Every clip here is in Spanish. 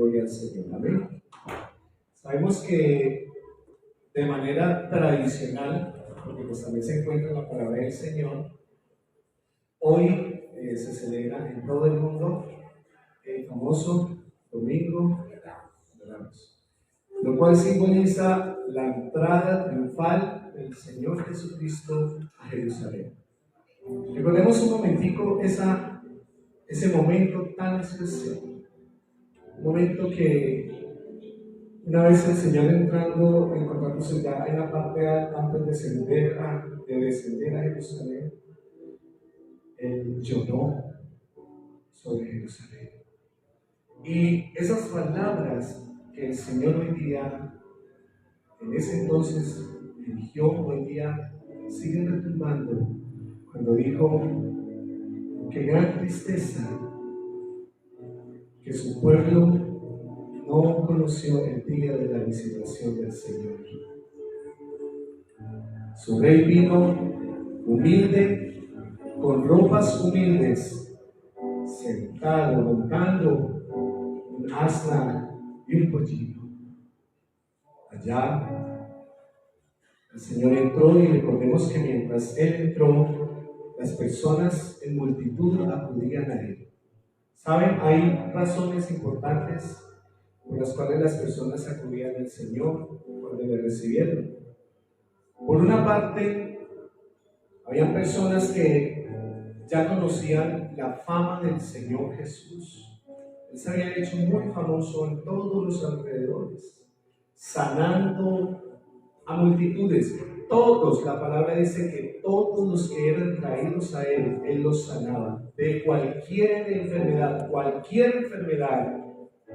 gloria al Señor. Amén. Sabemos que de manera tradicional, porque pues también se encuentra en la palabra del Señor, hoy se celebra en todo el mundo el famoso Domingo de Ramos, lo cual simboliza la entrada triunfal del Señor Jesucristo a Jerusalén. Recordemos un momentico ese momento tan especial, un momento que una vez el Señor entrando, encontrándose ya en la parte alta antes de descender a Jerusalén, Él lloró sobre Jerusalén. Y esas palabras que el Señor hoy día, en ese entonces, eligió, hoy día siguen retumbando cuando dijo: qué gran tristeza que su pueblo no conoció el día de la visitación del Señor. Su rey vino humilde, con ropas humildes, sentado, montando un asna y un pollino. Allá el Señor entró, y recordemos que mientras Él entró, las personas en multitud acudían a Él. ¿Saben? Hay razones importantes por las cuales las personas acudían al Señor cuando le recibieron. Por una parte, había personas que ya conocían la fama del Señor Jesús. Él se había hecho muy famoso en todos los alrededores, sanando a multitudes. Todos, la palabra dice que todos los que eran traídos a Él, Él los sanaba. De cualquier enfermedad,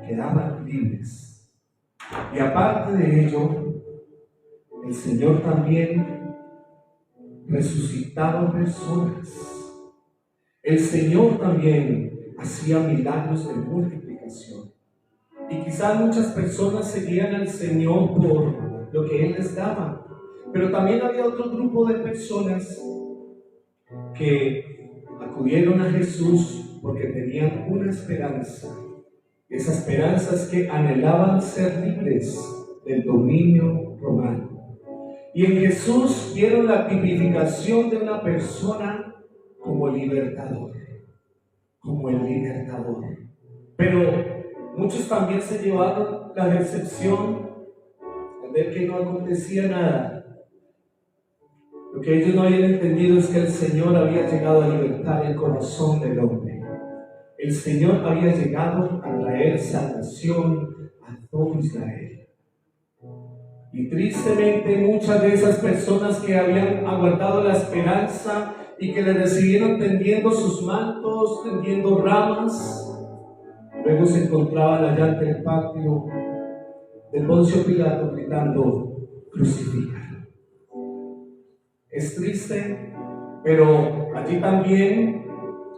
quedaban libres. Y aparte de ello, el Señor también resucitaba personas. El Señor también hacía milagros de multiplicación. Y quizás muchas personas seguían al Señor por lo que Él les daba. Pero también había otro grupo de personas que acudieron a Jesús porque tenían una esperanza. Esa esperanza es que anhelaban ser libres del dominio romano. Y en Jesús vieron la tipificación de una persona como libertador, como el libertador. Pero muchos también se llevaron la decepción al ver que no acontecía nada. Lo que ellos no habían entendido es que el Señor había llegado a libertar el corazón del hombre. El Señor había llegado a traer salvación a todo Israel. Y tristemente muchas de esas personas que habían aguardado la esperanza y que le recibieron tendiendo sus mantos, tendiendo ramas, luego se encontraban allá ante el patio de Poncio Pilato gritando: crucifícalo. Es triste, pero allí también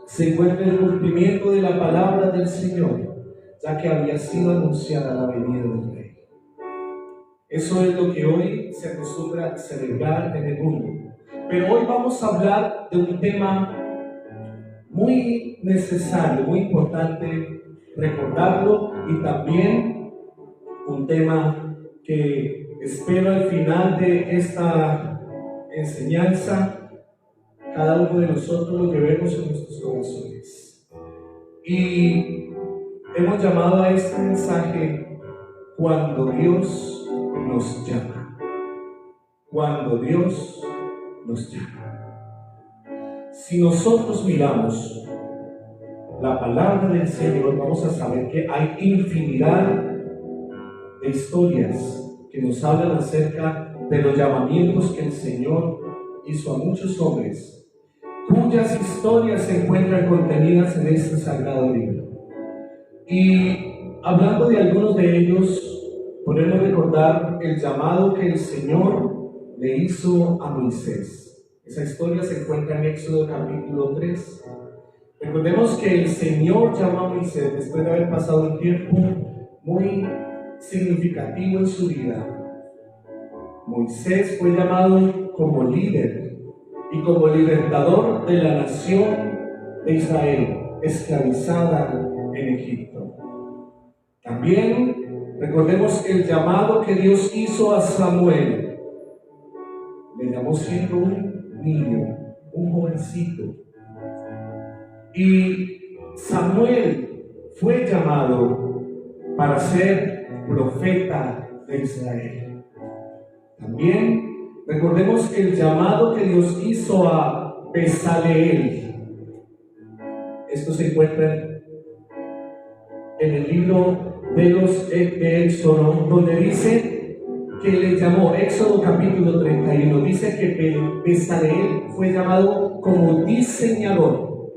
se encuentra el cumplimiento de la palabra del Señor, ya que había sido anunciada la venida del Rey. Eso es lo que hoy se acostumbra a celebrar en el mundo. Pero hoy vamos a hablar de un tema muy necesario, muy importante recordarlo, y también un tema que espero al final de esta enseñanza cada uno de nosotros lo llevemos en nuestros corazones. Y hemos llamado a este mensaje: cuando Dios nos llama. Cuando Dios nos llama. Si nosotros miramos la palabra del Señor, vamos a saber que hay infinidad de historias que nos hablan acerca de los llamamientos que el Señor hizo a muchos hombres, cuyas historias se encuentran contenidas en este sagrado libro. Y hablando de algunos de ellos, podemos recordar el llamado que el Señor le hizo a Moisés. Esa historia se encuentra en Éxodo capítulo 3. Recordemos que el Señor llamó a Moisés después de haber pasado un tiempo muy significativo en su vida. Moisés fue llamado como líder y como libertador de la nación de Israel, esclavizada en Egipto. También recordemos el llamado que Dios hizo a Samuel. Le llamó siendo un niño, un jovencito. Y Samuel fue llamado para ser profeta de Israel. También recordemos el llamado que Dios hizo a Bezaleel. Esto se encuentra en el libro de Éxodo, donde dice que le llamó, Éxodo capítulo 31, dice que Bezaleel fue llamado como diseñador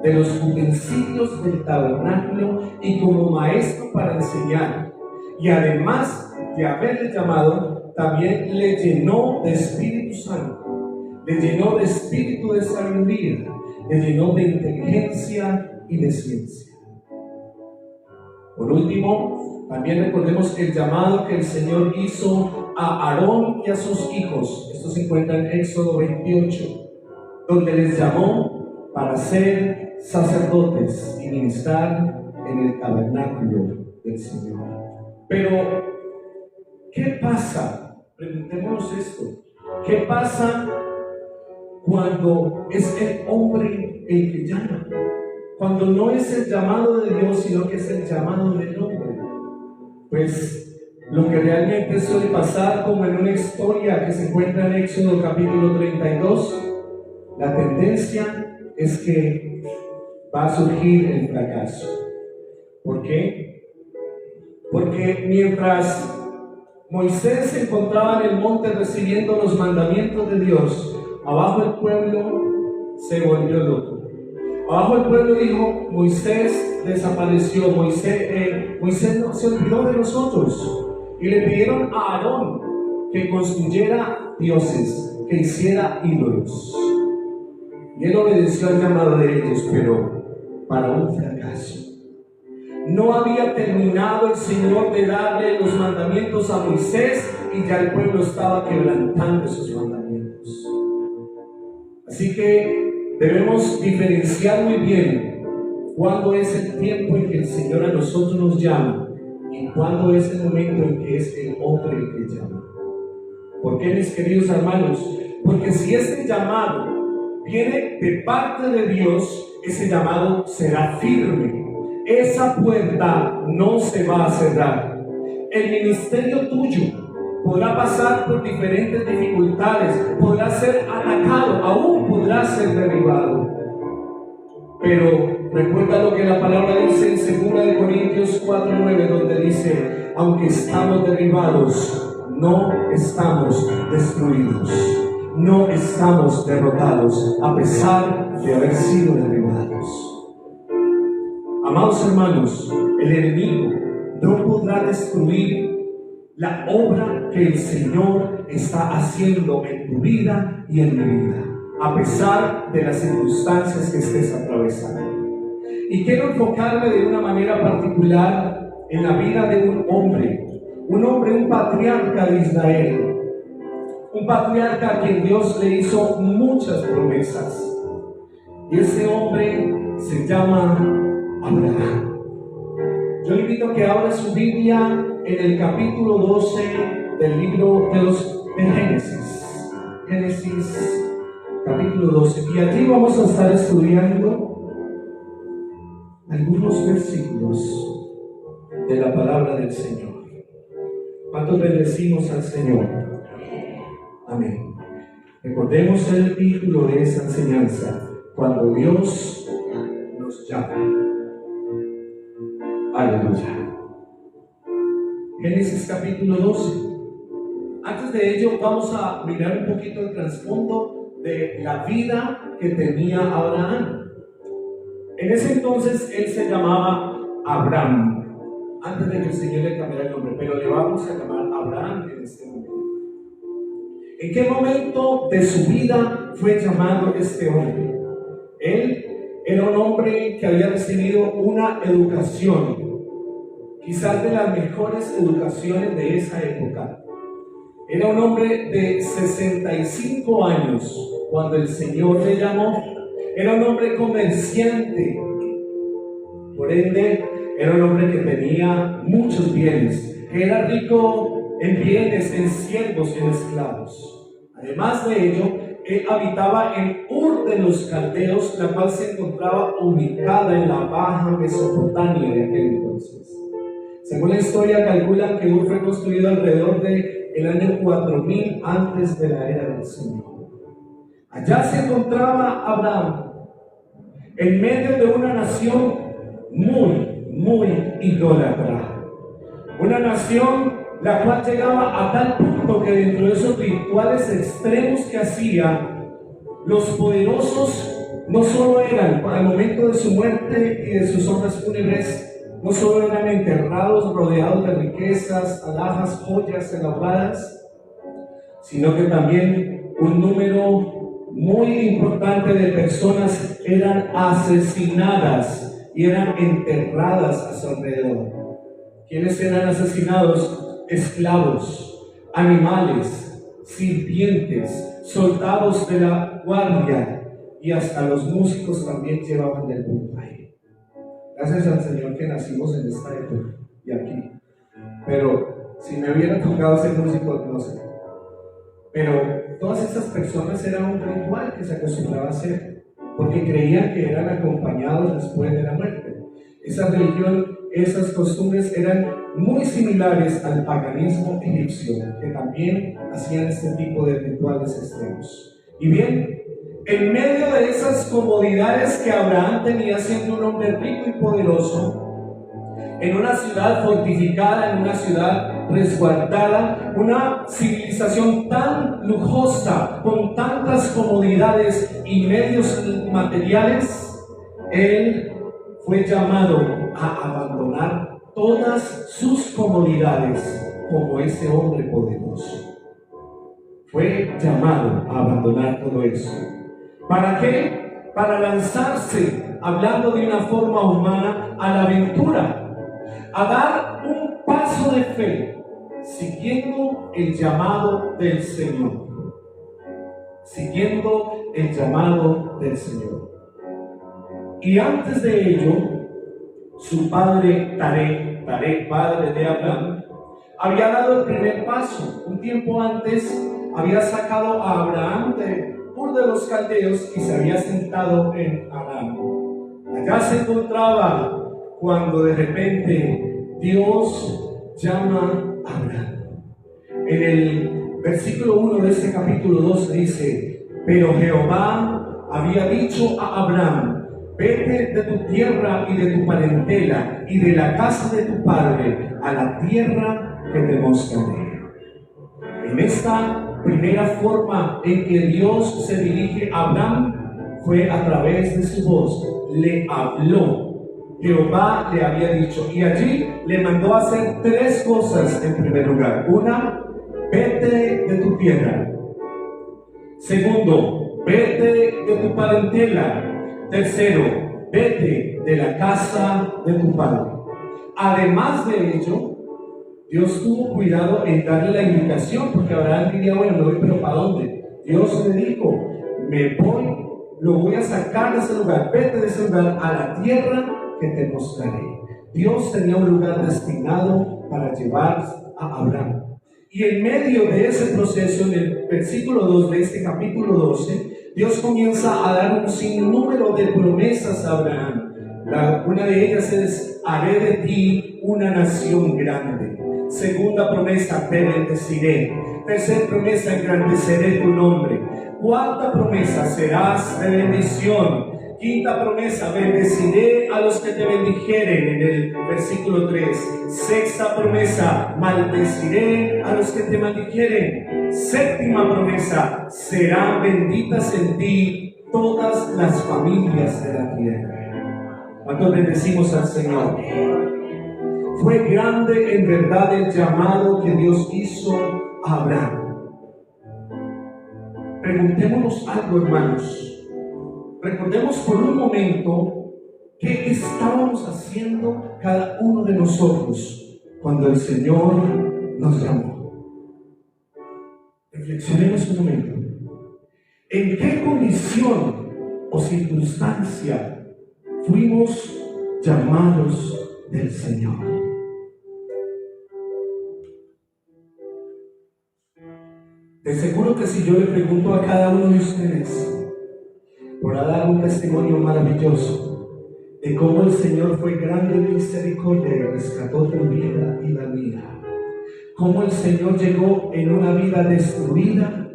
de los utensilios del tabernáculo y como maestro para enseñar. Y además de haberle llamado, también le llenó de Espíritu Santo, le llenó de espíritu de sabiduría, le llenó de inteligencia y de ciencia. Por último, también recordemos el llamado que el Señor hizo a Aarón y a sus hijos. Esto se encuentra en Éxodo 28, donde les llamó para ser sacerdotes y ministrar en el tabernáculo del Señor. Pero, ¿qué pasa? Preguntémonos esto. ¿Qué pasa cuando es el hombre el que llama? Cuando no es el llamado de Dios, sino que es el llamado del hombre. Pues lo que realmente suele pasar, como en una historia que se encuentra en Éxodo capítulo 32, la tendencia es que va a surgir el fracaso. ¿Por qué? Porque mientras Moisés se encontraba en el monte recibiendo los mandamientos de Dios, abajo el pueblo se volvió loco. Abajo el pueblo dijo: Moisés desapareció, Moisés no, se olvidó de nosotros. Y le pidieron a Aarón que construyera dioses, que hiciera ídolos. Y él obedeció al llamado de ellos, pero para un fracaso. No había terminado el Señor de darle los mandamientos a Moisés y ya el pueblo estaba quebrantando esos mandamientos. Así que debemos diferenciar muy bien cuándo es el tiempo en que el Señor a nosotros nos llama y cuándo es el momento en que es el hombre el que llama. ¿Por qué, mis queridos hermanos? Porque si este llamado viene de parte de Dios, ese llamado será firme. Esa puerta no se va a cerrar. El ministerio tuyo podrá pasar por diferentes dificultades, podrá ser atacado, aún podrá ser derribado. Pero recuerda lo que la palabra dice en 2 Corintios 4:9, donde dice: aunque estamos derribados, no estamos destruidos, no estamos derrotados, a pesar de haber sido derribados. Amados hermanos, el enemigo no podrá destruir la obra que el Señor está haciendo en tu vida y en mi vida, a pesar de las circunstancias que estés atravesando. Y quiero enfocarme de una manera particular en la vida de un hombre, un patriarca de Israel, un patriarca a quien Dios le hizo muchas promesas. Y ese hombre se llama Abraham. Yo le invito a que abra su Biblia en el capítulo 12 del libro de Génesis. Génesis capítulo 12. Y allí vamos a estar estudiando algunos versículos de la palabra del Señor. ¿Cuántos bendecimos al Señor? Amén. Recordemos el título de esa enseñanza: cuando Dios nos llama. Aleluya. Génesis capítulo 12. Antes de ello, vamos a mirar un poquito el trasfondo de la vida que tenía Abraham. En ese entonces él se llamaba Abraham, antes de que el Señor le cambiara el nombre, pero le vamos a llamar Abraham en este momento. ¿En qué momento de su vida fue llamado este hombre? Él era un hombre que había recibido una educación, quizás de las mejores educaciones de esa época. Era un hombre de 65 años cuando el Señor le llamó. Era un hombre comerciante. Por ende, Era un hombre que tenía muchos bienes, que era rico en bienes, en siervos, en esclavos. Además de ello, él habitaba en Ur de los Caldeos, la cual se encontraba ubicada en la Baja Mesopotamia de aquel entonces. Según la historia, calculan que Ur fue construido alrededor del año 4000 antes de la era del Señor. Allá se encontraba Abraham, en medio de una nación muy idólatra. Una nación la cual llegaba a tal punto que dentro de esos rituales extremos que hacía, los poderosos no solo eran, al momento de su muerte y de sus honras fúnebres, no solo eran enterrados rodeados de riquezas, alhajas, joyas elaboradas, sino que también un número muy importante de personas eran asesinadas y eran enterradas a su alrededor. ¿Quiénes eran asesinados? Esclavos, animales, sirvientes, soldados de la guardia, y hasta los músicos también llevaban del puntaje. Gracias al Señor que nacimos en esta época y aquí. Pero si me hubiera tocado ser músico, no sé. Pero todas estas personas eran un ritual que se acostumbraba a hacer, porque creían que eran acompañados después de la muerte. Esa religión, esas costumbres eran muy similares al paganismo egipcio, que también hacían este tipo de rituales extremos. Y bien, en medio de esas comodidades que Abraham tenía siendo un hombre rico y poderoso, en una ciudad fortificada, en una ciudad resguardada, una civilización tan lujosa, con tantas comodidades y medios materiales, él fue llamado a abandonar todas sus comodidades como ese hombre poderoso. Fue llamado a abandonar todo eso. ¿Para qué? Para lanzarse, hablando de una forma humana, a la aventura, a dar un paso de fe, siguiendo el llamado del Señor. Siguiendo el llamado del Señor. Y antes de ello, su padre Taré, padre de Abraham, había dado el primer paso. Un tiempo antes había sacado a Abraham de Ur de los Caldeos y se había sentado en Aram. Allá se encontraba cuando de repente Dios llama a Abraham. En el versículo 1 de este capítulo 2 dice: pero Jehová había dicho a Abraham: vete de tu tierra y de tu parentela y de la casa de tu padre a la tierra que te mostraré. En esta primera forma en que Dios se dirige a Abraham fue a través de su voz. Le habló. Jehová le había dicho, y allí le mandó a hacer tres cosas en primer lugar. Una, vete de tu tierra. Segundo, vete de tu parentela. Tercero, vete de la casa de tu padre. Además de ello, Dios tuvo cuidado en darle la indicación, porque Abraham diría: bueno, me voy, pero ¿para dónde? Dios le dijo: me voy, lo voy a sacar de ese lugar, vete de ese lugar a la tierra que te mostraré. Dios tenía un lugar destinado para llevar a Abraham. Y en medio de ese proceso, en el versículo 2 de este capítulo 12, Dios comienza a dar un sinnúmero de promesas a Abraham. Una de ellas es: haré de ti una nación grande. Segunda promesa: te bendeciré. Tercera promesa: engrandeceré tu nombre. Cuarta promesa: serás de bendición. Quinta promesa: bendeciré a los que te bendijeren, en el versículo 3. Sexta promesa: maldeciré a los que te maldijeren. Séptima promesa: serán benditas en ti todas las familias de la tierra. ¿Cuántos bendecimos al Señor? Fue grande en verdad el llamado que Dios hizo a Abraham. Preguntémonos algo, hermanos. Recordemos por un momento qué estábamos haciendo cada uno de nosotros cuando el Señor nos llamó. Reflexionemos un momento. ¿En qué condición o circunstancia fuimos llamados del Señor. De seguro que si yo le pregunto a cada uno de ustedes, podrá dar un testimonio maravilloso de cómo el Señor fue grande en misericordia y rescató tu vida y la mía. Cómo el Señor llegó en una vida destruida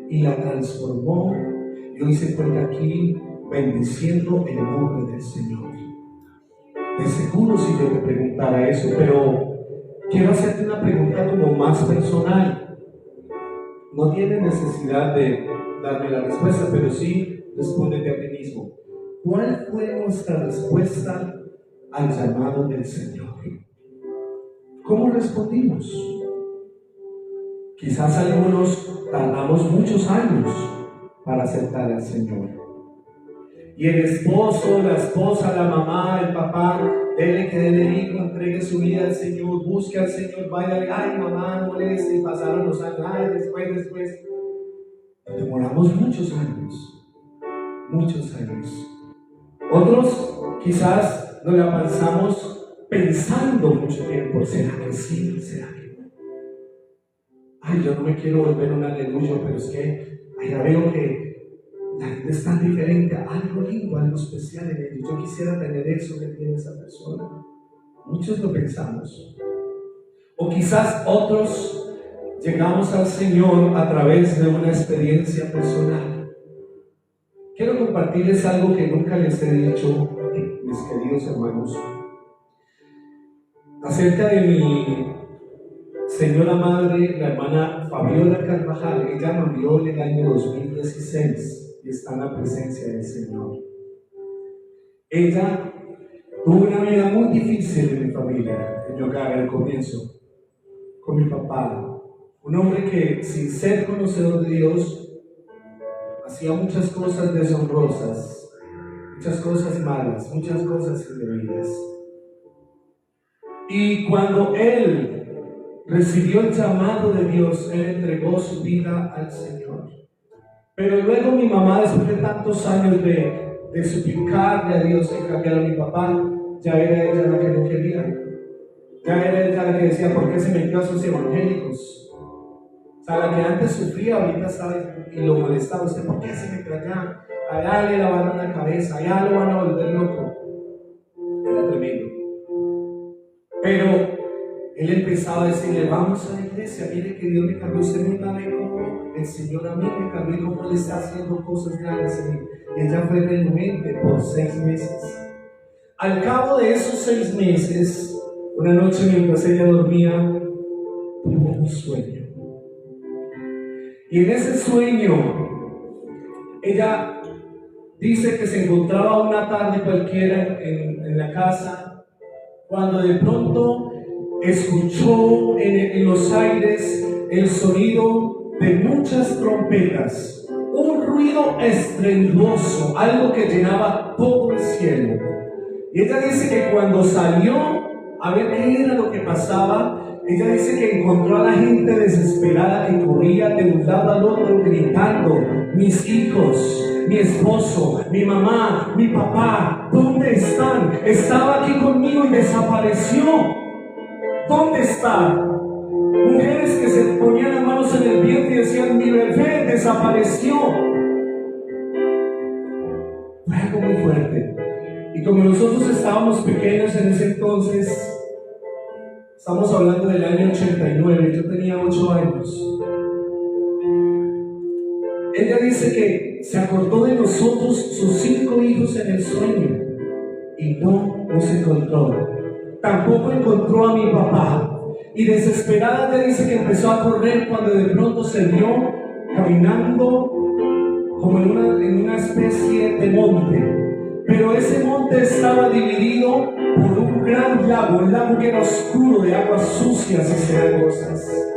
y la transformó, y hoy se encuentra aquí bendiciendo el nombre del Señor. De seguro si yo te preguntara eso, pero quiero hacerte una pregunta como más personal. No tienes necesidad de darme la respuesta, pero sí respóndete a ti mismo. ¿Cuál fue nuestra respuesta al llamado del Señor? ¿Cómo respondimos? Quizás algunos tardamos muchos años para aceptar al Señor. Y el esposo, la esposa, la mamá, el papá, dele que dele hijo, entregue su vida al Señor, busque al Señor, vaya, ay mamá, no moleste, y pasaron los años, ay, después. Demoramos muchos años. Otros quizás nos la pasamos pensando mucho tiempo, ¿será que sí? ¿Será que no? Ay, yo no me quiero volver un aleluya, pero es que ya veo que la gente es tan diferente, algo lindo, algo especial en ellos. Yo quisiera tener eso que tiene esa persona. Muchos lo pensamos. O quizás otros llegamos al Señor a través de una experiencia personal. Quiero compartirles algo que nunca les he dicho, mis queridos hermanos, acerca de mi señora madre, la hermana Fabiola Carvajal. Ella murió en el año 2016 y está en la presencia del Señor. Ella tuvo una vida muy difícil en mi familia, en mi hogar al comienzo, con mi papá, un hombre que sin ser conocedor de Dios hacía muchas cosas deshonrosas, muchas cosas malas, muchas cosas indebidas. Y cuando él recibió el llamado de Dios, él entregó su vida al Señor. Pero luego mi mamá, después de tantos años de suplicarle a Dios que cambiara a mi papá, ya era ella la que no quería. Ya era ella la que decía, ¿por qué se metió a esos evangélicos? O sea, la que antes sufría, ahorita sabe y lo molestaba. ¿Usted por qué se metió allá? Allá le lavaron la cabeza, allá lo van a volver loco. Era tremendo. Pero él empezaba a decirle, vamos a la iglesia, mire que Dios me cambió. Usted no sabe cómo el Señor a mí me cambió y cómo le está haciendo cosas grandes en mí. Y ella fue renuente por 6 meses. Al cabo de esos 6 meses, una noche mientras ella dormía, tuvo un sueño. Y en ese sueño, ella dice que se encontraba una tarde cualquiera en la casa, cuando de pronto escuchó en los aires el sonido de muchas trompetas, un ruido estruendoso, algo que llenaba todo el cielo. Y ella dice que cuando salió a ver qué era lo que pasaba, ella dice que encontró a la gente desesperada que corría de un lado al otro gritando, mis hijos, mi esposo, mi mamá, mi papá, ¿dónde están? Estaba aquí conmigo y desapareció. ¿Dónde está? Mujeres que se ponían las manos en el vientre y decían, mi bebé desapareció. Fue algo muy fuerte. Y como nosotros estábamos pequeños en ese entonces, estamos hablando del año 89, yo tenía 8 años. Ella dice que se acordó de nosotros, sus 5 hijos, en el sueño y no nos encontró. Tampoco encontró a mi papá. Y desesperada ella dice que empezó a correr cuando de pronto se vio caminando como en una especie de monte. Pero ese monte estaba dividido por un gran lago, el lago que era oscuro, de aguas sucias y cenagosas.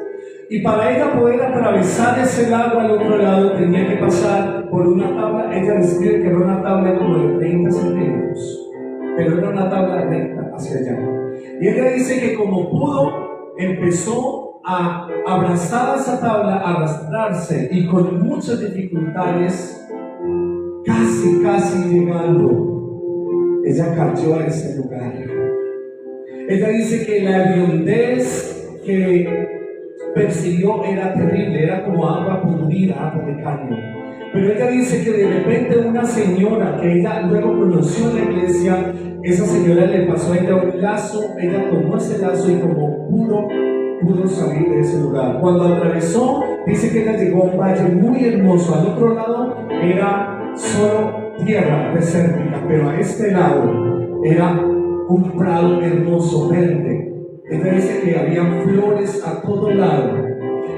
Y para ella poder atravesar ese lago al otro lado tenía que pasar por una tabla. Ella describe que era una tabla como de 30 centímetros, pero era una tabla recta hacia allá. Y ella dice que como pudo, empezó a abrazar esa tabla, a arrastrarse, y con muchas dificultades, casi llegando, ella cayó a ese lugar. Ella dice que la hediondez que persiguió era terrible, era como agua podrida, agua de caño. Pero ella dice que de repente una señora que ella luego conoció en la iglesia, esa señora le pasó a ella un lazo, ella tomó ese lazo y como pudo salir de ese lugar. Cuando atravesó, dice que ella llegó a un valle muy hermoso. Al otro lado era solo tierra desértica, pero a este lado era un prado hermoso, verde. Ella dice que había flores a todo lado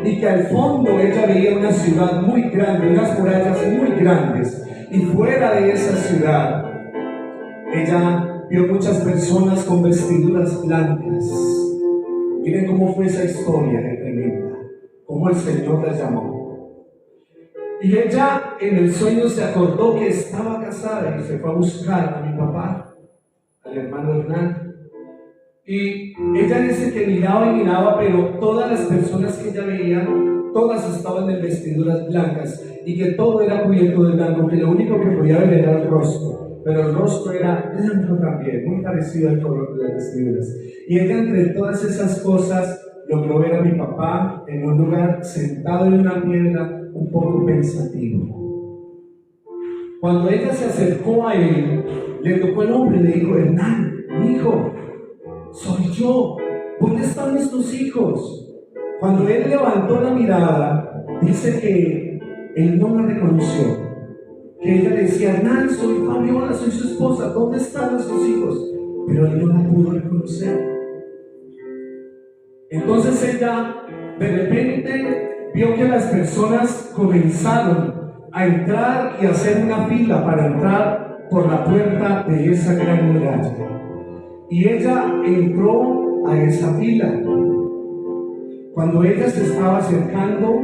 y que al fondo ella veía una ciudad muy grande, unas murallas muy grandes, y fuera de esa ciudad ella vio muchas personas con vestiduras blancas. Miren cómo fue esa historia de tremenda, cómo el Señor la llamó. Y ella en el sueño se acordó que estaba casada y se fue a buscar a mi papá, al hermano Hernán. Y ella dice que miraba y miraba, pero todas las personas que ella veía, todas estaban en vestiduras blancas y que todo era cubierto de blanco, que lo único que podía ver era el rostro, pero el rostro era blanco también, muy parecido al color de las vestiduras. Y ella entre todas esas cosas logró ver a mi papá en un lugar sentado en una piedra, un poco pensativo. Cuando ella se acercó a él, le tocó el hombro y le dijo: Hernán, mi hijo, soy yo, ¿dónde están estos hijos? Cuando él levantó la mirada, dice que él no la reconoció, que ella le decía: Hernán, soy Fabiola, soy su esposa, ¿dónde están nuestros hijos? Pero él no la pudo reconocer. Entonces ella de repente vio que las personas comenzaron a entrar y a hacer una fila para entrar por la puerta de esa gran muralla. Y ella entró a esa fila. Cuando ella se estaba acercando,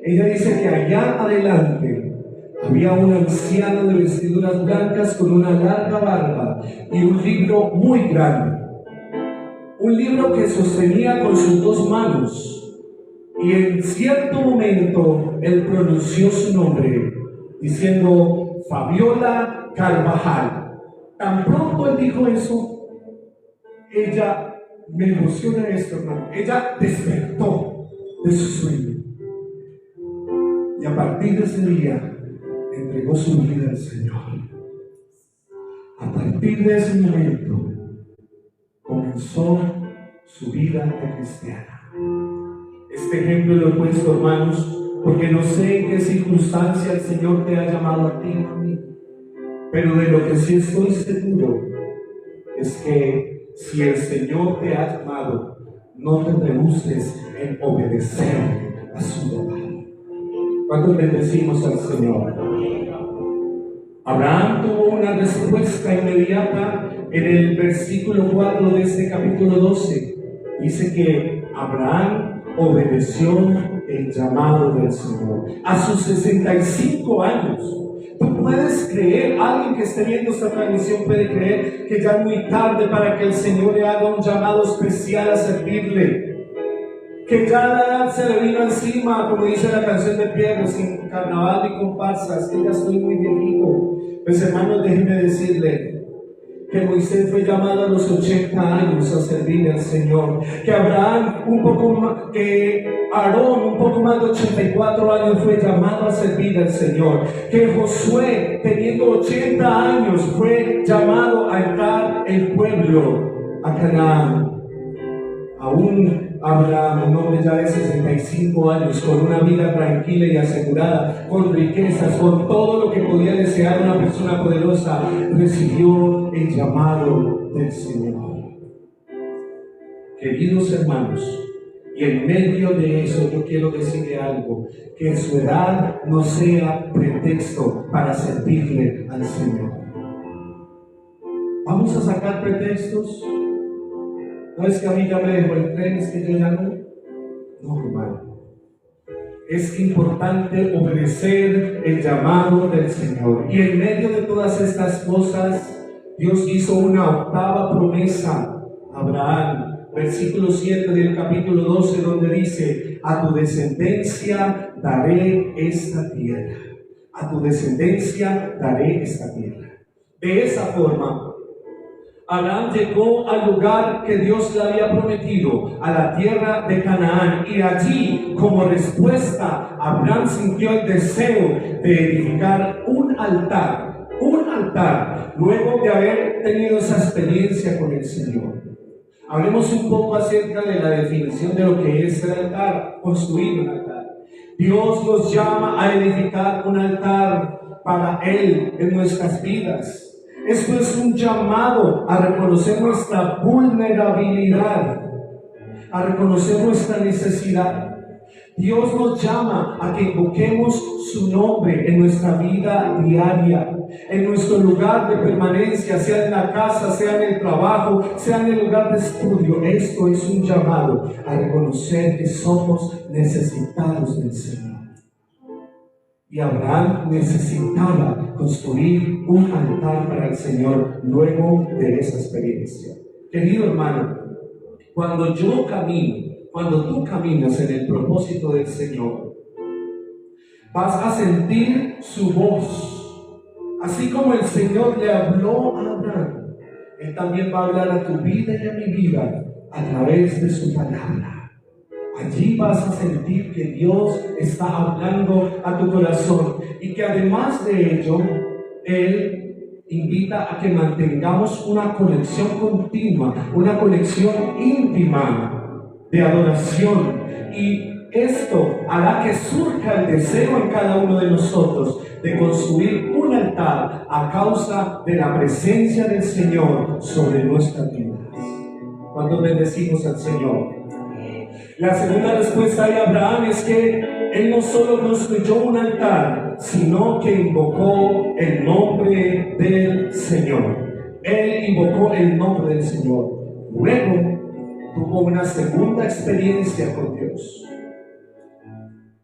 ella dice que allá adelante había un anciano de vestiduras blancas con una larga barba y un libro muy grande. Un libro que sostenía con sus dos manos. Y en cierto momento él pronunció su nombre, diciendo: Fabiola Carvajal. Tan pronto él dijo eso, ella, me emociona esto, hermano, ella despertó de su sueño. Y a partir de ese día, entregó su vida al Señor. A partir de ese momento, comenzó su vida de cristiana. Este ejemplo lo he puesto, hermanos, porque no sé en qué circunstancia el Señor te ha llamado a ti y a mí. Pero de lo que sí estoy seguro es que si el Señor te ha llamado, no te rehuses en obedecer a su llamado. ¿Cuántos bendecimos al Señor? Abraham tuvo una respuesta inmediata en el versículo 4 de este capítulo 12. Dice que Abraham obedeció el llamado del Señor a sus 65 años. ¿Tú puedes creer? Alguien que esté viendo esta transmisión puede creer que ya es muy tarde para que el Señor le haga un llamado especial a servirle. Que ya la edad se le vino encima, como dice la canción de Piero, sin carnaval ni comparsas, que ya estoy muy viejito. Pues hermanos, déjenme decirle que Moisés fue llamado a los 80 años a servir al Señor, que Abraham un poco más, que Aarón un poco más de 84 años fue llamado a servir al Señor, que Josué teniendo 80 años fue llamado a entrar el pueblo a Canaán. Aún Abraham, un hombre ya de 65 años, con una vida tranquila y asegurada, con riquezas, con todo lo que podía desear una persona poderosa, recibió el llamado del Señor. Queridos hermanos, y en medio de eso yo quiero decirle algo: que su edad no sea pretexto para servirle al Señor. ¿Vamos a sacar pretextos? No es que a mí ya me dejó el tren, es que yo ya no. No, hermano. Es importante obedecer el llamado del Señor. Y en medio de todas estas cosas, Dios hizo una octava promesa a Abraham. Versículo 7 del capítulo 12, donde dice: a tu descendencia daré esta tierra. A tu descendencia daré esta tierra. De esa forma, Abraham llegó al lugar que Dios le había prometido, a la tierra de Canaán, y allí, como respuesta, Abraham sintió el deseo de edificar un altar, luego de haber tenido esa experiencia con el Señor. Hablemos un poco acerca de la definición de lo que es el altar, construir un altar. Dios nos llama a edificar un altar para Él en nuestras vidas. Esto es un llamado a reconocer nuestra vulnerabilidad, a reconocer nuestra necesidad. Dios nos llama a que invoquemos su nombre en nuestra vida diaria, en nuestro lugar de permanencia, sea en la casa, sea en el trabajo, sea en el lugar de estudio. Esto es un llamado a reconocer que somos necesitados del Señor. Y Abraham necesitaba construir un altar para el Señor luego de esa experiencia. Querido hermano, cuando tú caminas en el propósito del Señor, vas a sentir su voz. Así como el Señor le habló a Abraham, Él también va a hablar a tu vida y a mi vida a través de su palabra. Allí vas a sentir que Dios está hablando a tu corazón y que además de ello, Él invita a que mantengamos una conexión continua, una conexión íntima de adoración, y esto hará que surja el deseo en cada uno de nosotros de construir un altar a causa de la presencia del Señor sobre nuestras vidas. Cuando bendecimos al Señor. La segunda respuesta de Abraham es que él no solo construyó un altar, sino que invocó el nombre del Señor. Él invocó el nombre del Señor. Luego tuvo una segunda experiencia con Dios.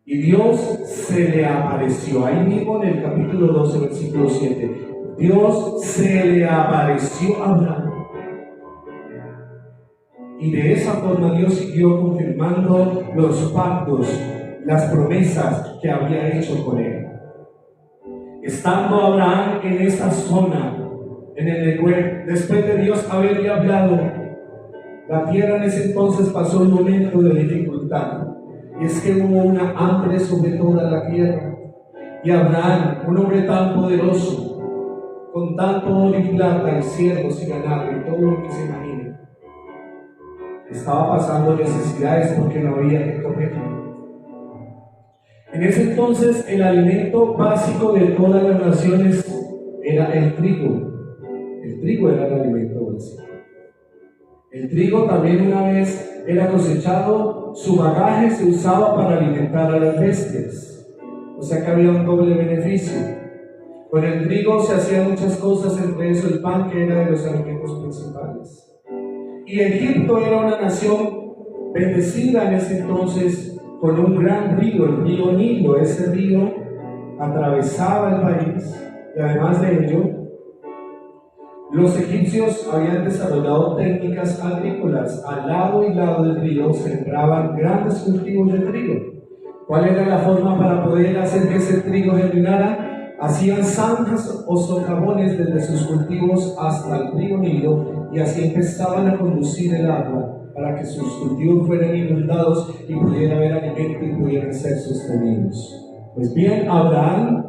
Y Dios se le apareció. Ahí mismo en el capítulo 12, versículo 7. Dios se le apareció a Abraham. Y de esa forma Dios siguió confirmando los pactos, las promesas que había hecho con él. Estando Abraham en esa zona, en el Negev, después de Dios haberle hablado, la tierra en ese entonces pasó un momento de dificultad. Y es que hubo una hambre sobre toda la tierra. Y Abraham, un hombre tan poderoso, con tanto oro y plata y siervos y ganado y todo lo que se imagina, estaba pasando necesidades porque no había que comer. En ese entonces el alimento básico de todas las naciones era el trigo. El trigo era el alimento básico. El trigo también, una vez era cosechado, su bagaje se usaba para alimentar a las bestias. O sea que había un doble beneficio. Con el trigo se hacían muchas cosas, entre eso el pan, que era de los alimentos principales. Y Egipto era una nación bendecida en ese entonces con un gran río, el río Nilo. Ese río atravesaba el país, y además de ello, los egipcios habían desarrollado técnicas agrícolas. Al lado y lado del río sembraban grandes cultivos de trigo. ¿Cuál era la forma para poder hacer que ese trigo germinara? Hacían zanjas o socavones desde sus cultivos hasta el río Nilo, y así empezaban a conducir el agua para que sus cultivos fueran inundados y pudiera haber alimento y pudieran ser sostenidos. Pues bien, Abraham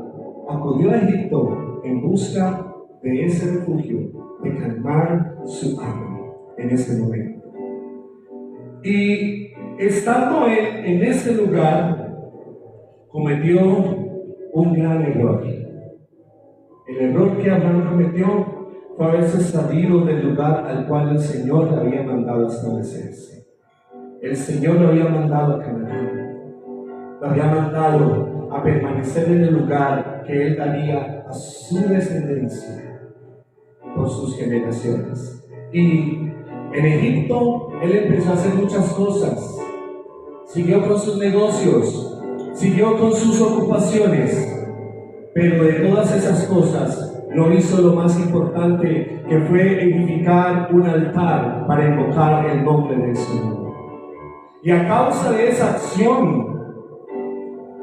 acudió a Egipto en busca de ese refugio, de calmar su hambre en ese momento. Y estando él en ese lugar, cometió un gran error. El error que Abraham cometió fue haberse salido del lugar al cual el Señor le había mandado a establecerse. El Señor lo había mandado a Canaán, lo había mandado a permanecer en el lugar que Él daría a su descendencia por sus generaciones. Y en Egipto Él empezó a hacer muchas cosas. Siguió con sus negocios, siguió con sus ocupaciones, pero de todas esas cosas no hizo lo más importante, que fue edificar un altar para invocar el nombre del Señor. Y a causa de esa acción,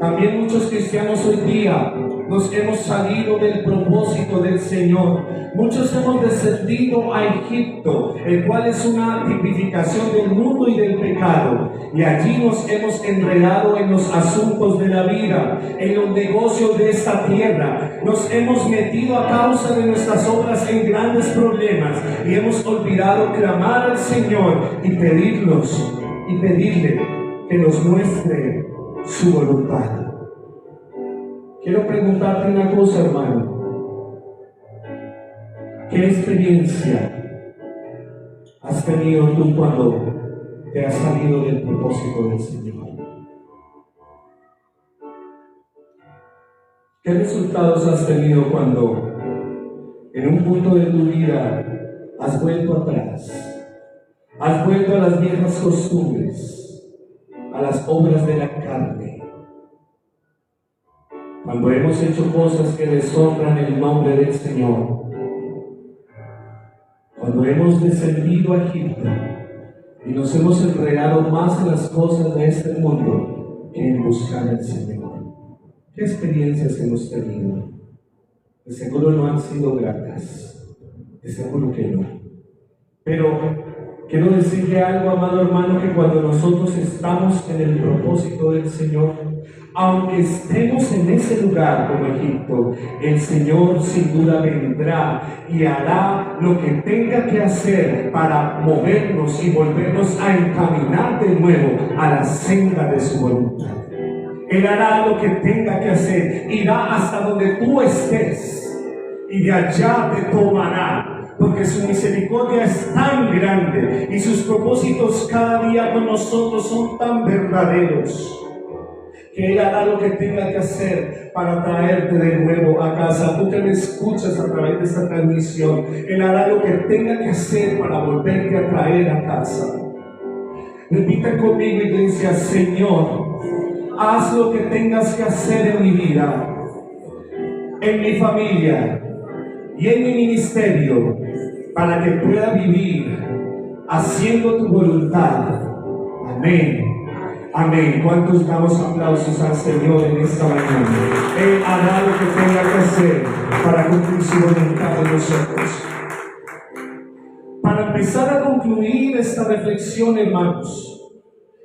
también muchos cristianos hoy día nos hemos salido del propósito del Señor. Muchos hemos descendido a Egipto, el cual es una tipificación del mundo y del pecado. Y allí nos hemos enredado en los asuntos de la vida, en los negocios de esta tierra. Nos hemos metido a causa de nuestras obras en grandes problemas y hemos olvidado clamar al Señor y pedirle que nos muestre su voluntad. Quiero preguntarte una cosa, hermano. ¿Qué experiencia has tenido tú cuando te has salido del propósito del Señor? ¿Qué resultados has tenido cuando en un punto de tu vida has vuelto atrás? Has vuelto a las viejas costumbres, a las obras de la carne. Cuando hemos hecho cosas que deshonran el nombre del Señor. Cuando hemos descendido a Egipto y nos hemos enredado más en las cosas de este mundo que en buscar al Señor. ¿Qué experiencias hemos tenido? De seguro no han sido gratas. De seguro que no. Pero quiero decirle algo, amado hermano, que cuando nosotros estamos en el propósito del Señor, aunque estemos en ese lugar como Egipto, el Señor sin duda vendrá y hará lo que tenga que hacer para movernos y volvernos a encaminar de nuevo a la senda de su voluntad. Él hará lo que tenga que hacer, irá hasta donde tú estés y de allá te tomará, porque su misericordia es tan grande y sus propósitos cada día con nosotros son tan verdaderos, que Él hará lo que tenga que hacer para traerte de nuevo a casa. Tú que me escuchas a través de esta transmisión, Él hará lo que tenga que hacer para volverte a traer a casa. Repita conmigo, iglesia: Señor, haz lo que tengas que hacer en mi vida, en mi familia y en mi ministerio, para que pueda vivir haciendo tu voluntad. Amén. Amén. ¿Cuántos damos aplausos al Señor en esta mañana? Él hará lo que tenga que hacer para cumplir su voluntad en nosotros. Para empezar a concluir esta reflexión, hermanos,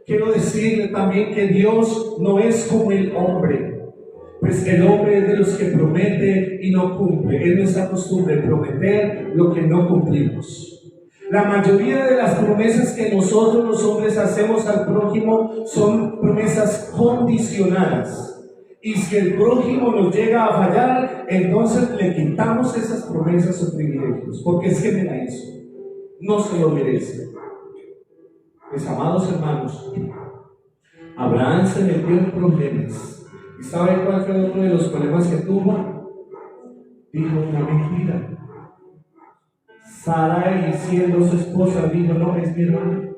quiero decirle también que Dios no es como el hombre. Pues el hombre es de los que promete y no cumple. Es nuestra costumbre prometer lo que no cumplimos. La mayoría de las promesas que nosotros los hombres hacemos al prójimo son promesas condicionadas. Y si el prójimo nos llega a fallar, entonces le quitamos esas promesas o privilegios. Porque es que me la hizo. No se lo merece. Mis amados hermanos, Abraham se metió en problemas. ¿Y sabe cuál fue uno de los problemas que tuvo? Dijo una mentira. Sarai, siendo su esposa, dijo: no, es mi hermana.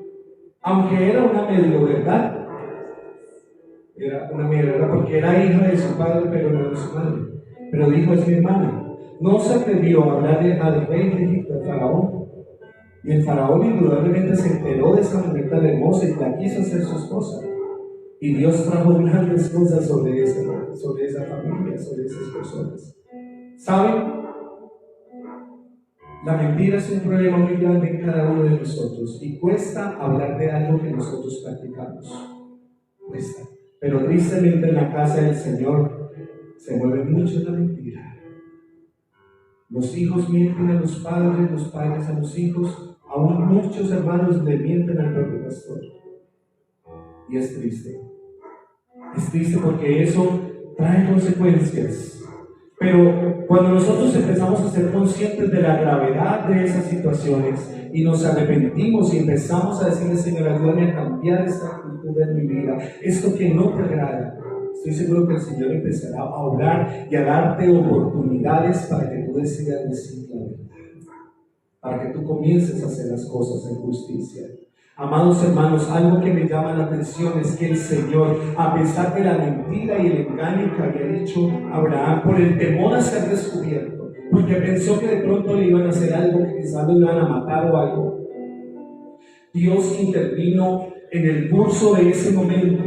Aunque era una medio verdad, era una medio verdad porque era hija de su padre, pero no de su madre. Pero dijo: es mi hermana. No se atrevió a hablarle al rey de Egipto, al faraón. Y el faraón indudablemente se enteró de esa mujer tan hermosa y la quiso hacer su esposa. Y Dios trajo grandes cosas sobre esa familia, sobre esas personas. ¿Saben? La mentira es un problema muy grande en cada uno de nosotros y cuesta hablar de algo que nosotros practicamos. Cuesta. Pero tristemente en la casa del Señor se mueve mucho la mentira. Los hijos mienten a los padres a los hijos, aún muchos hermanos le mienten al propio pastor. Y es triste. Es triste porque eso trae consecuencias. Pero cuando nosotros empezamos a ser conscientes de la gravedad de esas situaciones y nos arrepentimos y empezamos a decirle: Señor, ayúdame a cambiar esta actitud en mi vida, esto que no te agrada, estoy seguro que el Señor empezará a orar y a darte oportunidades para que tú decidas decir la verdad, para que tú comiences a hacer las cosas en justicia. Amados hermanos, algo que me llama la atención es que el Señor, a pesar de la mentira y el engaño que había dicho Abraham, por el temor a ser descubierto, porque pensó que de pronto le iban a hacer algo, que quizás lo iban a matar o algo, Dios intervino en el curso de ese momento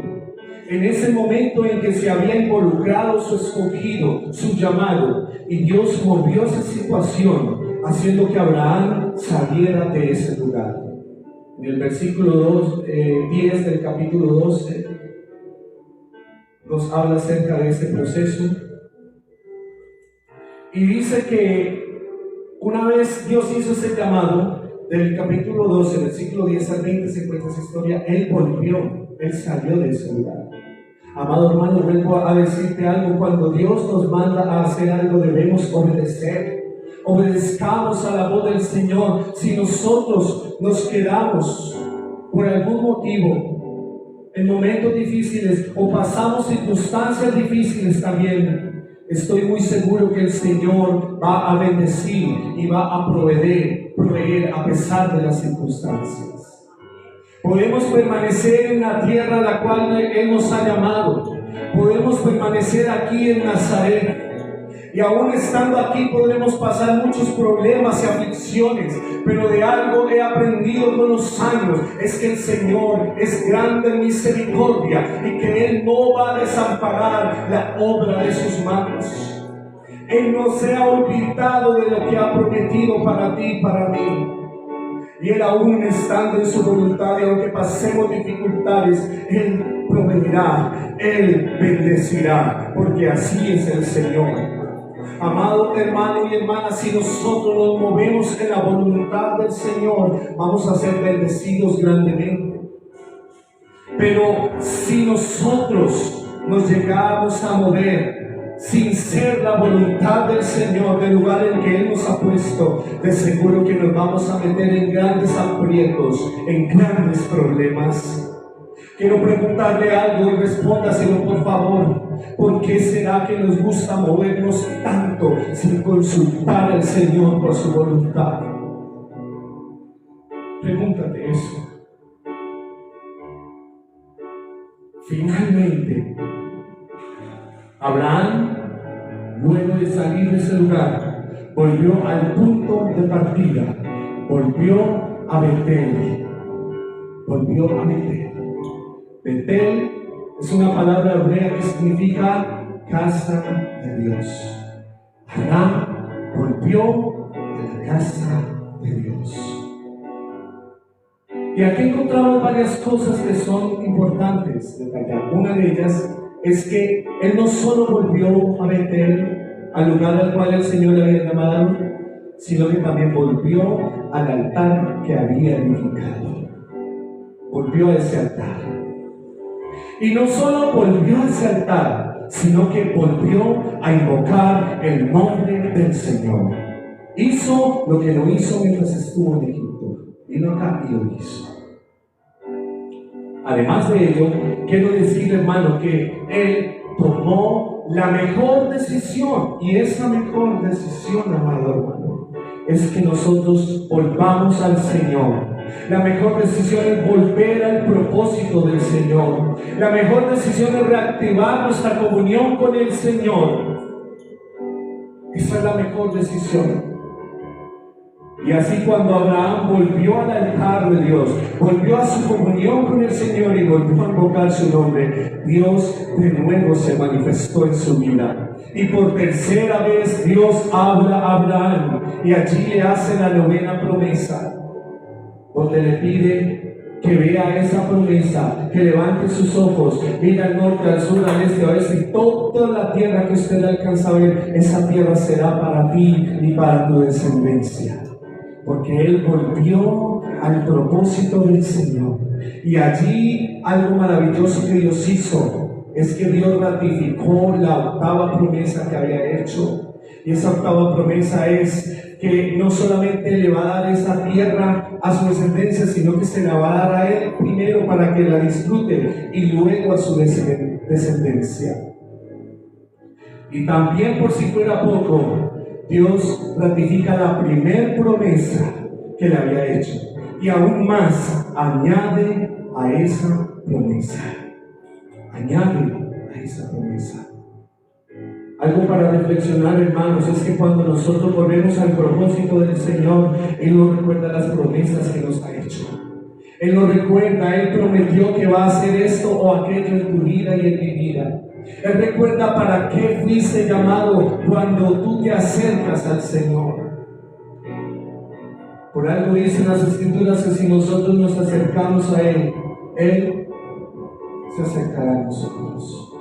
en ese momento en que se había involucrado su escogido, su llamado, y Dios movió esa situación, haciendo que Abraham saliera de ese lugar. En el versículo 10 del capítulo 12 nos habla acerca de este proceso y dice que una vez Dios hizo ese llamado, del capítulo 12, versículo 10 al 20 se cuenta esa historia. Él volvió, él salió de ese lugar. Amado hermano, vuelvo a decirte algo: cuando Dios nos manda a hacer algo, debemos obedecer. Obedezcamos a la voz del Señor. Si nosotros nos quedamos por algún motivo en momentos difíciles o pasamos circunstancias difíciles también, estoy muy seguro que el Señor va a bendecir y va a proveer a pesar de las circunstancias. Podemos permanecer en la tierra a la cual Él nos ha llamado. Podemos permanecer aquí en Nazaret. Y aún estando aquí podremos pasar muchos problemas y aflicciones, pero de algo he aprendido con los años: es que el Señor es grande en misericordia y que Él no va a desamparar la obra de sus manos. Él no se ha olvidado de lo que ha prometido para ti y para mí. Y Él, aún estando en su voluntad, y aunque pasemos dificultades, Él proveerá, Él bendecirá, porque así es el Señor. Amado hermano y hermana, si nosotros nos movemos en la voluntad del Señor, vamos a ser bendecidos grandemente. Pero si nosotros nos llegamos a mover sin ser la voluntad del Señor, del lugar en que Él nos ha puesto, de seguro que nos vamos a meter en grandes aprietos, en grandes problemas. Quiero preguntarle algo y respóndaselo, por favor. ¿Por qué será que nos gusta movernos tanto sin consultar al Señor por su voluntad? Pregúntate eso. Finalmente, Abraham, luego de salir de ese lugar, volvió al punto de partida, volvió a Betel. Betel es una palabra hebrea que significa casa de Dios. Abraham volvió a la casa de Dios. Y aquí encontramos varias cosas que son importantes detallar. Una de ellas es que Él no solo volvió a Betel, al lugar al cual el Señor le había llamado, sino que también volvió al altar que había edificado. Volvió a ese altar. Y no solo volvió a ese altar, sino que volvió a invocar el nombre del Señor. Hizo lo que no hizo mientras estuvo en Egipto. Vino acá y lo hizo. Además de ello, quiero decir, hermano, que Él tomó la mejor decisión. Y esa mejor decisión, amado hermano, es que nosotros volvamos al Señor. La mejor decisión es volver al propósito del Señor. La mejor decisión es reactivar nuestra comunión con el Señor. Esa es la mejor decisión. Y así, cuando Abraham volvió al altar de Dios, volvió a su comunión con el Señor y volvió a invocar su nombre, Dios de nuevo se manifestó en su vida. Y por tercera vez Dios habla a Abraham, y allí le hace la novena promesa, donde le pide que vea esa promesa, que levante sus ojos, mira al norte, al sur, al este, al oeste, y toda la tierra que usted alcanza a ver, esa tierra será para ti y para tu descendencia. Porque Él volvió al propósito del Señor. Y allí algo maravilloso que Dios hizo es que Dios ratificó la octava promesa que había hecho. Y esa octava promesa es que no solamente le va a dar esa tierra a su descendencia, sino que se la va a dar a Él primero para que la disfrute y luego a su descendencia. Y también, por si fuera poco, Dios ratifica la primer promesa que le había hecho, y aún más añade a esa promesa. Añade a esa promesa. Algo para reflexionar, hermanos, es que cuando nosotros volvemos al propósito del Señor, Él nos recuerda las promesas que nos ha hecho. Él nos recuerda, Él prometió que va a hacer esto o aquello en tu vida. vida y en mi vida. Él recuerda para qué fuiste llamado cuando tú te acercas al Señor. Por algo dicen las Escrituras que si nosotros nos acercamos a Él, Él se acercará a nosotros.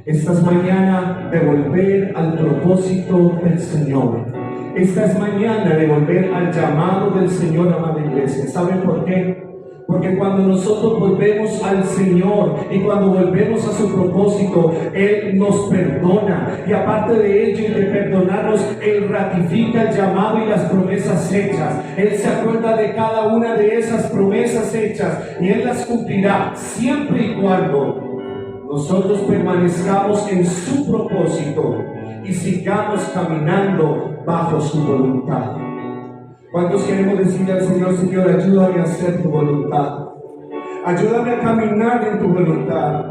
Esta es mañana de volver al propósito del Señor. Esta es mañana de volver al llamado del Señor, amada iglesia. ¿Saben por qué? Porque cuando nosotros volvemos al Señor y cuando volvemos a su propósito, Él nos perdona. Y aparte de ello y de perdonarnos, Él ratifica el llamado y las promesas hechas. Él se acuerda de cada una de esas promesas hechas y Él las cumplirá siempre y cuando nosotros permanezcamos en su propósito y sigamos caminando bajo su voluntad. ¿Cuántos queremos decirle al Señor: Señor, ayúdame a hacer tu voluntad? Ayúdame a caminar en tu voluntad.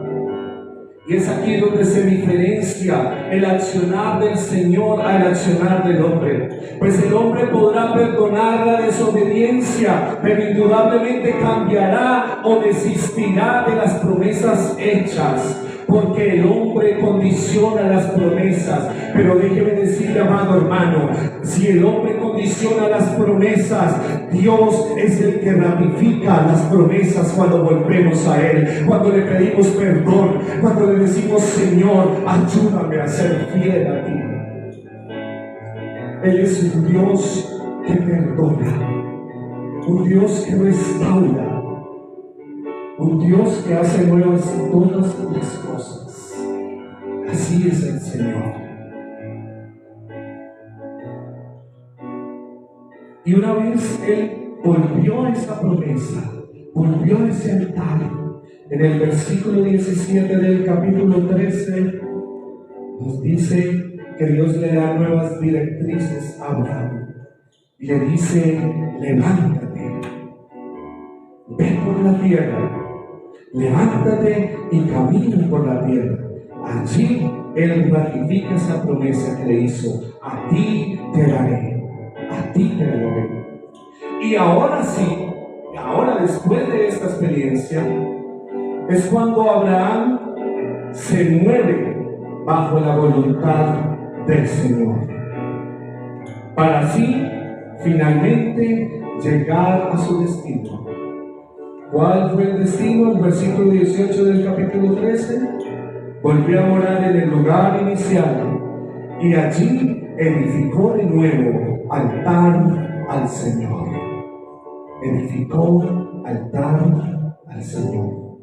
Y es aquí donde se diferencia el accionar del Señor al accionar del hombre. Pues el hombre podrá perdonar la desobediencia, pero indudablemente cambiará o desistirá de las promesas hechas. Porque el hombre condiciona las promesas. Pero déjeme decirle, amado hermano, si el hombre condiciona las promesas, Dios es el que ratifica las promesas cuando volvemos a Él, cuando le pedimos perdón, cuando le decimos: Señor, ayúdame a ser fiel a ti. Él es un Dios que perdona, un Dios que restaura, un Dios que hace nuevas todas las cosas. Así es el Señor. Y una vez Él volvió a esa promesa, volvió a ese altar. En el versículo 17 del capítulo 13 nos dice que Dios le da nuevas directrices a Abraham. Y le dice: levántate, ve por la tierra. Levántate y camina por la tierra. Allí Él ratifica esa promesa que le hizo: a ti te daré, a ti te daré. Y ahora sí, ahora después de esta experiencia, es cuando Abraham se mueve bajo la voluntad del Señor, para así finalmente llegar a su destino. ¿Cuál fue el destino? El versículo 18 del capítulo 13. Volvió a morar en el lugar inicial y allí edificó de nuevo altar al Señor. Edificó altar al Señor.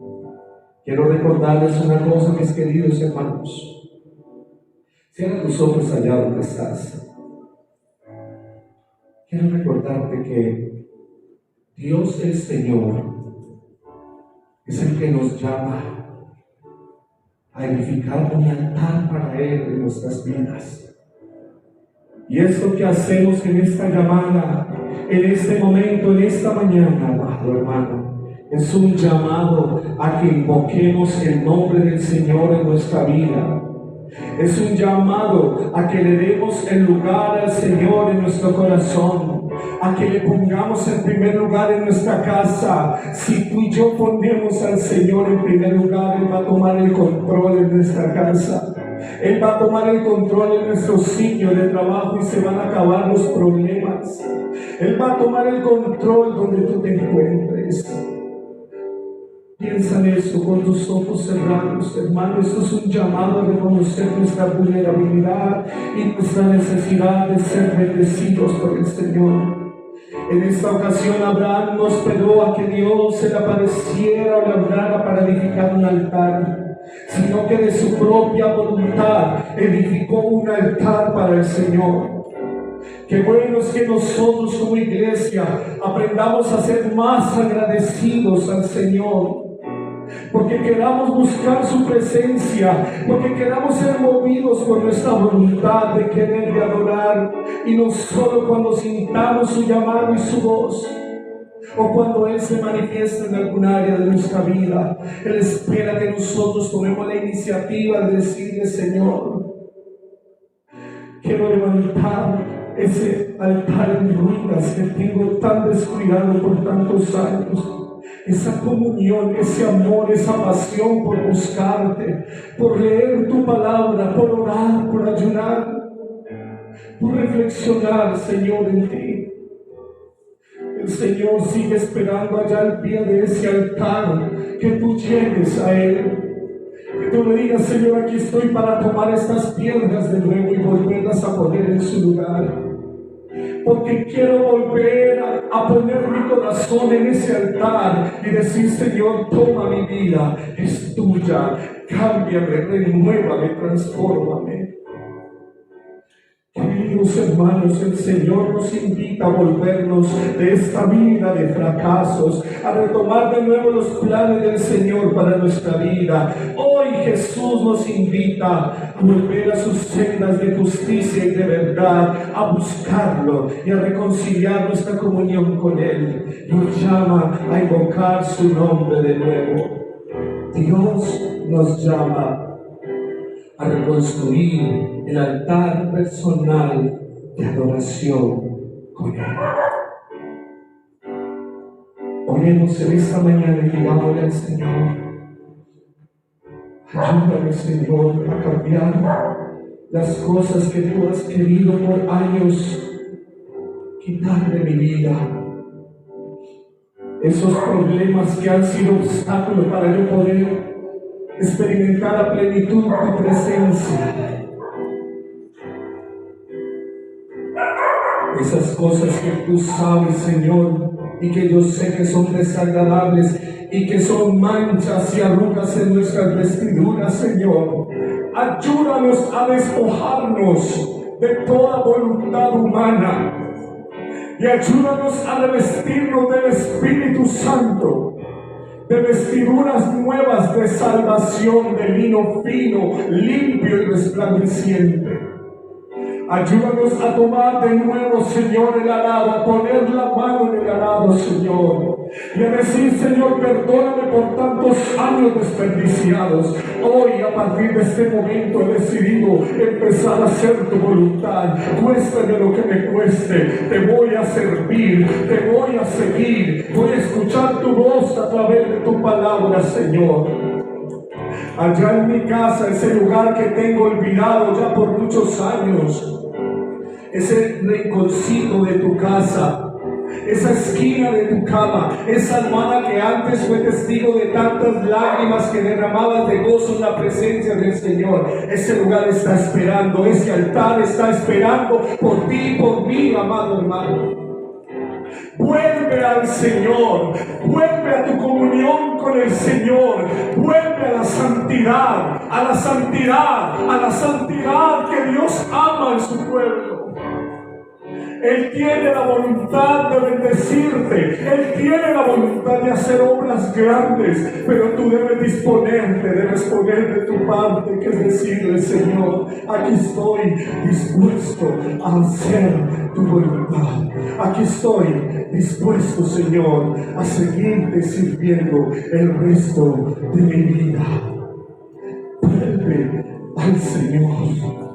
Quiero recordarles una cosa, mis queridos hermanos. Cierra tus ojos allá donde estás. Quiero recordarte que Dios el Señor es el que nos llama a edificar un altar para Él en nuestras vidas. Y esto que hacemos en esta llamada, en este momento, en esta mañana, amado hermano, es un llamado a que invoquemos el nombre del Señor en nuestra vida. Es un llamado a que le demos el lugar al Señor en nuestro corazón, a que le pongamos en primer lugar en nuestra casa. Si tú y yo ponemos al Señor en primer lugar, Él va a tomar el control en nuestra casa. Él va a tomar el control en nuestro sitio de trabajo y se van a acabar los problemas. Él va a tomar el control donde tú te encuentres. Piensa en eso con tus ojos cerrados, hermano. Esto es un llamado a reconocer nuestra vulnerabilidad y nuestra necesidad de ser bendecidos por el Señor. En esta ocasión Abraham no esperó a que Dios se le apareciera o le hablara para edificar un altar, sino que de su propia voluntad edificó un altar para el Señor. Qué bueno es que nosotros como iglesia aprendamos a ser más agradecidos al Señor, porque queramos buscar su presencia, porque queramos ser movidos por nuestra voluntad de querer y adorar, y no solo cuando sintamos su llamado y su voz, o cuando Él se manifiesta en algún área de nuestra vida. Él espera que nosotros tomemos la iniciativa de decirle: Señor, quiero levantar ese altar en ruinas que tengo tan descuidado por tantos años. esa comunión, ese amor, esa pasión por buscarte, por leer tu palabra, por orar, por ayunar, por reflexionar, Señor, en ti. El Señor sigue esperando allá al pie de ese altar que tú llegues a Él. Que tú le digas: Señor, aquí estoy para tomar estas piedras de nuevo y volverlas a poner en su lugar. Porque quiero volver a poner mi corazón en ese altar y decir: Señor, toma mi vida, es tuya, cámbiame, renuévame, transfórmame. Queridos hermanos, el Señor nos invita a volvernos de esta vida de fracasos, a retomar de nuevo los planes del Señor para nuestra vida. Hoy Jesús nos invita a volver a sus sendas de justicia y de verdad, a buscarlo y a reconciliar nuestra comunión con Él. Nos llama a invocar su nombre de nuevo. Dios nos llama a reconstruir el altar personal de adoración con Él. Oremos en esta mañana y digámosle al Señor: ayúdame, Señor, a cambiar las cosas que tú has querido por años quitar de mi vida. Esos problemas que han sido obstáculos para yo poder experimentar a plenitud tu presencia. Esas cosas que tú sabes, Señor, y que yo sé que son desagradables y que son manchas y arrugas en nuestras vestiduras, Señor. Ayúdanos a despojarnos de toda voluntad humana y ayúdanos a revestirnos del Espíritu Santo, de vestiduras nuevas de salvación, de lino fino, limpio y resplandeciente. Ayúdanos a tomar de nuevo, Señor, el arado, a poner la mano en el arado, Señor, y a decir: Señor, perdóname por tantos años desperdiciados. Hoy, a partir de este momento, he decidido empezar a hacer tu voluntad. Cuéstame lo que me cueste, te voy a servir, te voy a seguir, voy a escuchar tu voz a través de tu palabra, Señor. Allá en mi casa, ese lugar que tengo olvidado ya por muchos años, ese rinconcito de tu casa, esa esquina de tu cama, esa almohada que antes fue testigo de tantas lágrimas que derramabas de gozo en la presencia del Señor, ese lugar está esperando, ese altar está esperando por ti y por mí, amado hermano. Vuelve al Señor, vuelve a tu comunión con el Señor, vuelve a la santidad, a la santidad, a la santidad que Dios ama en su pueblo. Él tiene la voluntad de bendecirte, Él tiene la voluntad de hacer obras grandes, pero tú debes disponerte, debes poner de tu parte, que es decirle: Señor, aquí estoy dispuesto a hacer tu voluntad, aquí estoy dispuesto, Señor, a seguirte sirviendo el resto de mi vida. Vuelve al Señor.